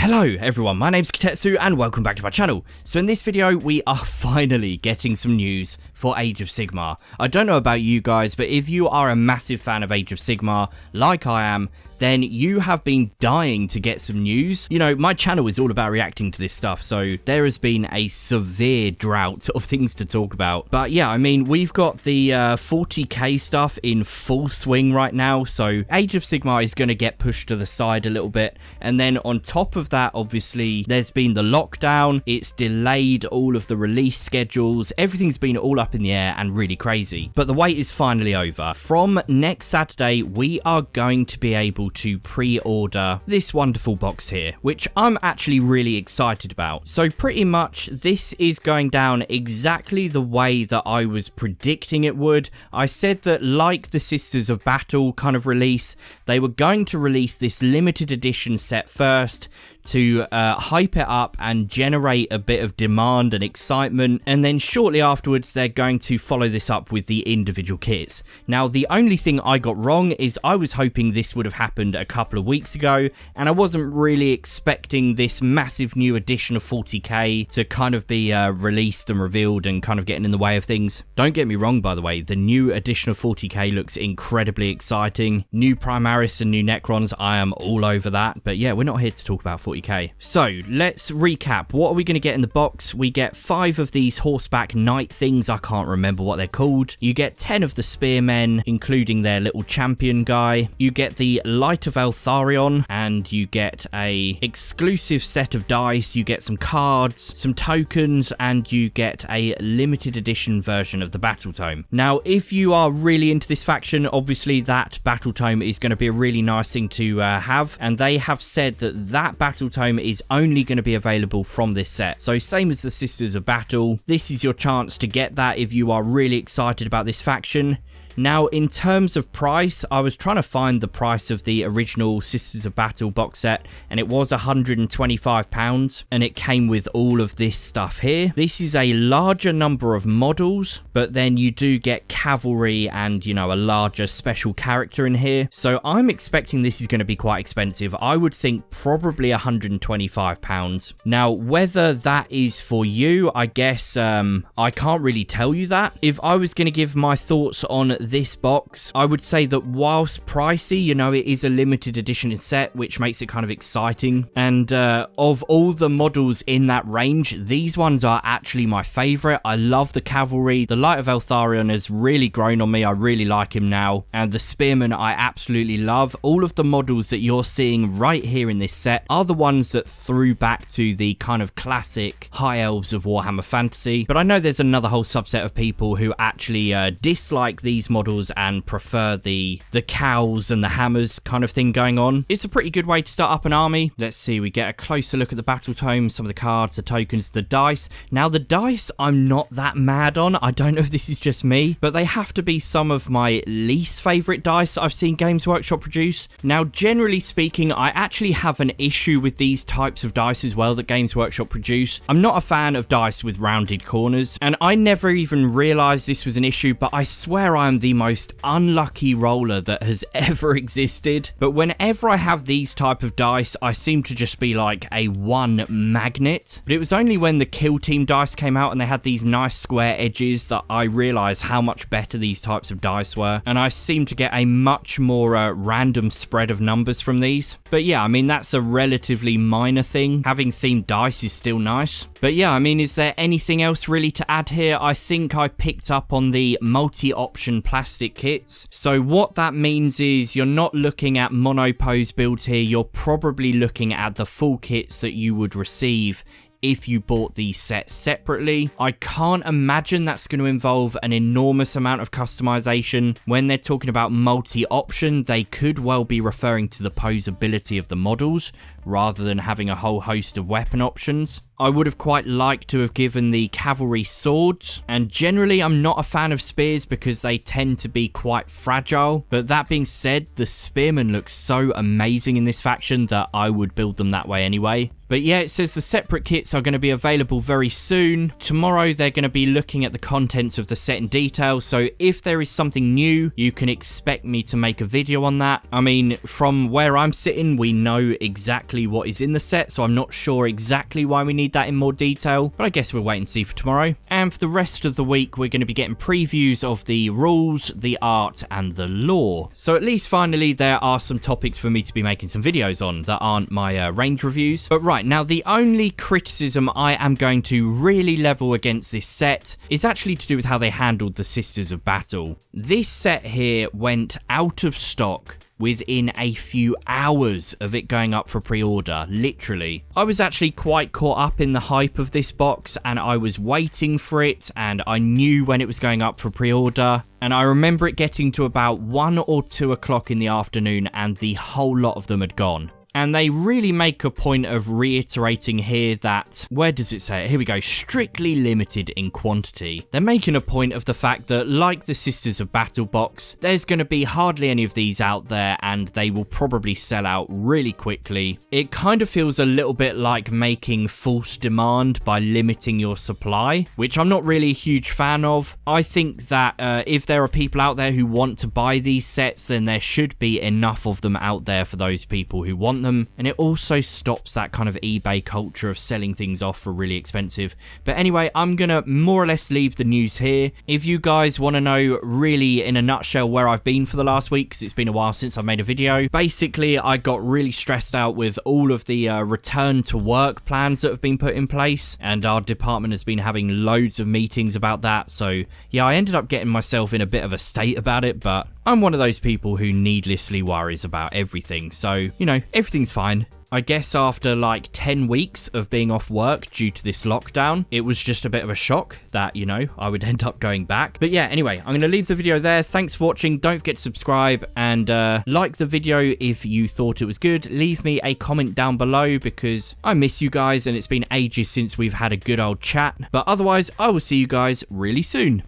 Hello everyone, my name's Kitetsu and welcome back to my channel. So in this video we are finally getting some news for Age of Sigmar. I don't know about you guys, but if you are a massive fan of Age of Sigmar, like I am, then you have been dying to get some news. You know, my channel is all about reacting to this stuff, so there has been a severe drought of things to talk about. But yeah, I mean, we've got the 40k stuff in full swing right now, so Age of Sigmar is going to get pushed to the side a little bit, and then on top of that, obviously, there's been the lockdown, it's delayed all of the release schedules, everything's been all up in the air and really crazy. But the wait is finally over. From next Saturday, we are going to be able to pre-order this wonderful box here, which I'm actually really excited about. So pretty much this is going down exactly the way that I was predicting it would. I said that, like the Sisters of Battle kind of release, they were going to release this limited edition set first to hype it up and generate a bit of demand and excitement, and then shortly afterwards they're going to follow this up with the individual kits. Now, the only thing I got wrong is I was hoping this would have happened a couple of weeks ago, and I wasn't really expecting this massive new edition of 40k to kind of be released and revealed and kind of getting in the way of things. Don't get me wrong, by the way, the new edition of 40k looks incredibly exciting. New Primaris and new Necrons, I am all over that, but yeah, we're not here to talk about 40k. So let's recap. What are we going to get in the box? We get 5 of these horseback knight things. I can't remember what they're called. You get 10 of the spearmen, including their little champion guy. You get the Light of Eltharion, and you get a exclusive set of dice. You get some cards, some tokens, and you get a limited edition version of the battle tome. Now, if you are really into this faction, obviously that battle tome is going to be a really nice thing to have, and they have said that that battle tome is only going to be available from this set. So same as the Sisters of Battle, this is your chance to get that if you are really excited about this faction. Now, in terms of price, I was trying to find the price of the original Sisters of Battle box set, and it was £125, and it came with all of this stuff here. This is a larger number of models, but then you do get cavalry and, you know, a larger special character in here. So I'm expecting this is going to be quite expensive. I would think probably £125. Now, whether that is for you, I guess I can't really tell you that. If I was going to give my thoughts on this box, I would say that whilst pricey, you know, it is a limited edition set, which makes it kind of exciting. And of all the models in that range, these ones are actually my favorite. I love the cavalry. The Light of Eltharion has really grown on me. I really like him now. And the spearmen I absolutely love. All of the models that you're seeing right here in this set are the ones that threw back to the kind of classic high elves of Warhammer Fantasy. But I know there's another whole subset of people who actually dislike these models and prefer the cows and the hammers kind of thing going on. It's a pretty good way to start up an army. Let's see, we get a closer look at the battle tome, some of the cards, the tokens, the dice. Now, the dice I'm not that mad on. I don't know if this is just me, but they have to be some of my least favorite dice I've seen Games Workshop produce. Now, generally speaking, I actually have an issue with these types of dice as well that Games Workshop produce. I'm not a fan of dice with rounded corners, and I never even realized this was an issue, but I swear I'm the most unlucky roller that has ever existed. But whenever I have these type of dice, I seem to just be like a one magnet. But it was only when the Kill Team dice came out and they had these nice square edges that I realized how much better these types of dice were, and I seem to get a much more random spread of numbers from these. But yeah, I mean, that's a relatively minor thing. Having themed dice is still nice. But yeah, I mean, is there anything else really to add here? I think I picked up on the multi-option plastic kits. So what that means is you're not looking at monopose builds here. You're probably looking at the full kits that you would receive if you bought these sets separately. I can't imagine that's going to involve an enormous amount of customization. When they're talking about multi-option, they could well be referring to the posability of the models rather than having a whole host of weapon options. I would have quite liked to have given the cavalry swords, and generally I'm not a fan of spears because they tend to be quite fragile, but that being said, the spearmen look so amazing in this faction that I would build them that way anyway. But yeah, it says the separate kits are going to be available very soon. Tomorrow they're going to be looking at the contents of the set in detail, so if there is something new, you can expect me to make a video on that. I mean, from where I'm sitting, we know exactly what is in the set, so I'm not sure exactly why we need that in more detail, but I guess we'll wait and see for tomorrow. And for the rest of the week, we're going to be getting previews of the rules, the art, and the lore. So at least finally, there are some topics for me to be making some videos on that aren't my range reviews. But right, now the only criticism I am going to really level against this set is actually to do with how they handled the Sisters of Battle. This set here went out of stock within a few hours of it going up for pre-order, literally. I was actually quite caught up in the hype of this box, and I was waiting for it, and I knew when it was going up for pre-order, and I remember it getting to about 1 or 2 o'clock in the afternoon and the whole lot of them had gone. And they really make a point of reiterating here that, where does it say it? Here we go, strictly limited in quantity. They're making a point of the fact that, like the Sisters of Battle box, there's going to be hardly any of these out there and they will probably sell out really quickly. It kind of feels a little bit like making false demand by limiting your supply, which I'm not really a huge fan of. I think that if there are people out there who want to buy these sets, then there should be enough of them out there for those people who want them, and it also stops that kind of eBay culture of selling things off for really expensive. But anyway, I'm gonna more or less leave the news here. If you guys want to know really in a nutshell where I've been for the last week, because it's been a while since I made a video, basically I got really stressed out with all of the return to work plans that have been put in place, and our department has been having loads of meetings about that. So yeah, I ended up getting myself in a bit of a state about it, but I'm one of those people who needlessly worries about everything, so, you know, everything's fine. I guess after like 10 weeks of being off work due to this lockdown, it was just a bit of a shock that, you know, I would end up going back. But yeah, anyway, I'm going to leave the video there. Thanks for watching. Don't forget to subscribe and like the video if you thought it was good. Leave me a comment down below because I miss you guys and it's been ages since we've had a good old chat. But otherwise, I will see you guys really soon.